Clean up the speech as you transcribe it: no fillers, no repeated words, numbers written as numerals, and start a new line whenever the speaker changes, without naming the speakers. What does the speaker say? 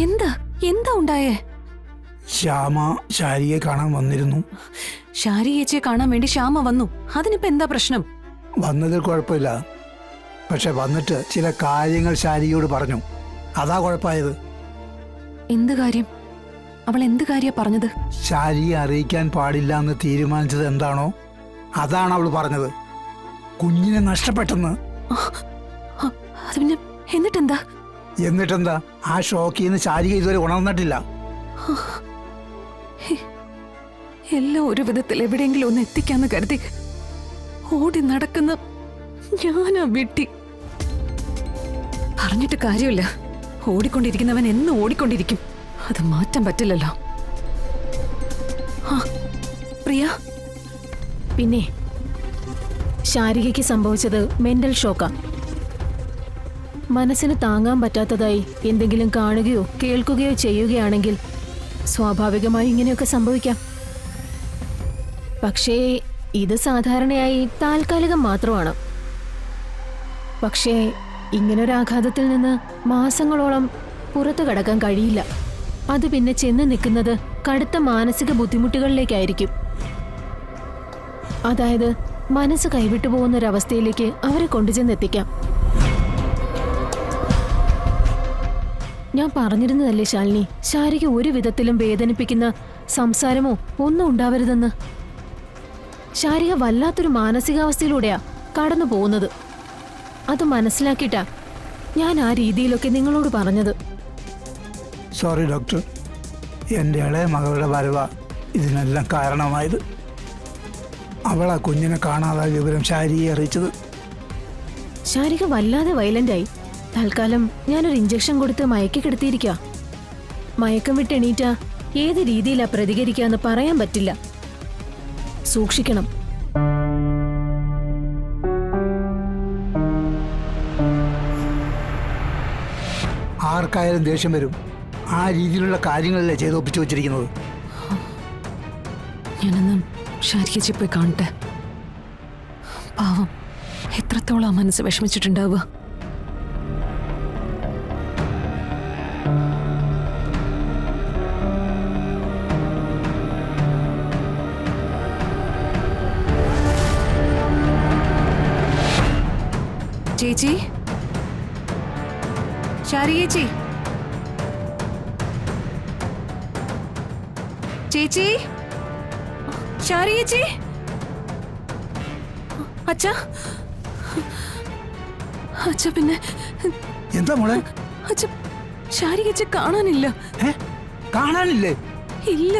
എന്താ എന്താ ഉണ്ടായേ?
ശ്യാമ ശാരിയെ കാണാൻ വന്നിരുന്നു.
ശാരി ചേച്ചിയെ കാണാൻ വേണ്ടി ശ്യാമ വന്നു. അതിനിപ്പോ എന്താ പ്രശ്നം?
വന്നതിൽ കുഴപ്പമില്ല, പക്ഷെ വന്നിട്ട് ചില കാര്യങ്ങൾ ശാരിയോട് പറഞ്ഞു. അതാ കുഴപ്പമായത്.
എന്ത് കാര്യം? അവൾ എന്ത് കാര്യ പറഞ്ഞത്?
ശാരിയെ അറിയിക്കാൻ പാടില്ല എന്ന് തീരുമാനിച്ചത് എന്താണോ അതാണ് അവൾ പറഞ്ഞത്. കുഞ്ഞിനെ നഷ്ടപ്പെട്ടെന്ന്.
അത് പിന്നെ എന്നിട്ടെന്താ?
ആ ഷോക്കിൽ നിന്ന് ശാരിക ഇതുവരെ ഉണർന്നിട്ടില്ല.
എല്ലാം ഒരു വിധത്തിൽ എവിടെയെങ്കിലും ഒന്ന് എത്തിക്കാന്ന് കരുതി ഓടി നടക്കുന്ന ഞാനാ വിട്ടി. പറഞ്ഞിട്ട് കാര്യമില്ല. ഓടിക്കൊണ്ടിരിക്കുന്നവൻ എന്നും ഓടിക്കൊണ്ടിരിക്കും. അത് മാറ്റാൻ പറ്റില്ലല്ലോ. പ്രിയ,
പിന്നെ ശാരികയ്ക്ക് സംഭവിച്ചത് മെന്റൽ ഷോക്കാ. മനസ്സിന് താങ്ങാൻ പറ്റാത്തതായി എന്തെങ്കിലും കാണുകയോ കേൾക്കുകയോ ചെയ്യുകയാണെങ്കിൽ സ്വാഭാവികമായി ഇങ്ങനെയൊക്കെ സംഭവിക്കാം. പക്ഷേ ഇത് സാധാരണയായി താൽക്കാലികം മാത്രമാണ്. പക്ഷേ ഇങ്ങനൊരാഘാതത്തിൽ നിന്ന് മാസങ്ങളോളം പുറത്തു കടക്കാൻ കഴിയില്ല. അത് പിന്നെ ചെന്ന് നിൽക്കുന്നത് കടുത്ത മാനസിക ബുദ്ധിമുട്ടുകളിലേക്കായിരിക്കും. അതായത് മനസ്സ് കൈവിട്ടു പോകുന്നൊരവസ്ഥയിലേക്ക് അവരെ കൊണ്ടുചെന്നെത്തിക്കാം. ഞാൻ പറഞ്ഞിരുന്നതല്ലേ ശാലിനി, ശാരിക ഒരു വിധത്തിലും വേദനിപ്പിക്കുന്ന സംസാരമോ ഒന്നും ഉണ്ടാവരുതെന്ന്. ശാരിക വല്ലാത്തൊരു മാനസികാവസ്ഥയിലൂടെയാ കടന്നു പോകുന്നത്. അത് മനസ്സിലാക്കിയിട്ടാ ഞാൻ ആ രീതിയിലൊക്കെ നിങ്ങളോട് പറഞ്ഞത്.
സോറി ഡോക്ടർ, എൻ്റെ ഇളയ മകളുടെ വരവ ഇതിനെല്ലാം കാരണമായത്. അവൾ ആ കുഞ്ഞിനെ കാണാതായ വിവരം ശാരിയെ അറിയിച്ചത്.
ശാരിക വല്ലാതെ വയലന്റായി. തൽക്കാലം ഞാനൊരു ഇഞ്ചക്ഷൻ കൊടുത്ത് മയക്കി കിടത്തിയിരിക്കുക. മയക്കം വിട്ട് എണീറ്റ ഏത് രീതിയിലാ പ്രതികരിക്കാന്ന് പറയാൻ പറ്റില്ല. സൂക്ഷിക്കണം.
ആർക്കായാലും ദേഷ്യം വരും. ആ രീതിയിലുള്ള കാര്യങ്ങളല്ലേ ചെയ്തൊപ്പിച്ചു വെച്ചിരിക്കുന്നത്.
ഞാനൊന്ന് ശാരികച്ചി പോയി കാണട്ടെ. പാവം, എത്രത്തോളം ആ മനസ്സ് വിഷമിച്ചിട്ടുണ്ടാവുക. ചേച്ചി, ശാരികേച്ചി, ചേച്ചി, ശാരികേച്ചി, അച്ഛാ, അച്ഛാ, പിന്നെ
എന്താ മോളെ?
അച്ഛാ, ശാരികേച്ചി കാണാനില്ല.
കാണാനില്ലേ?
ഇല്ല.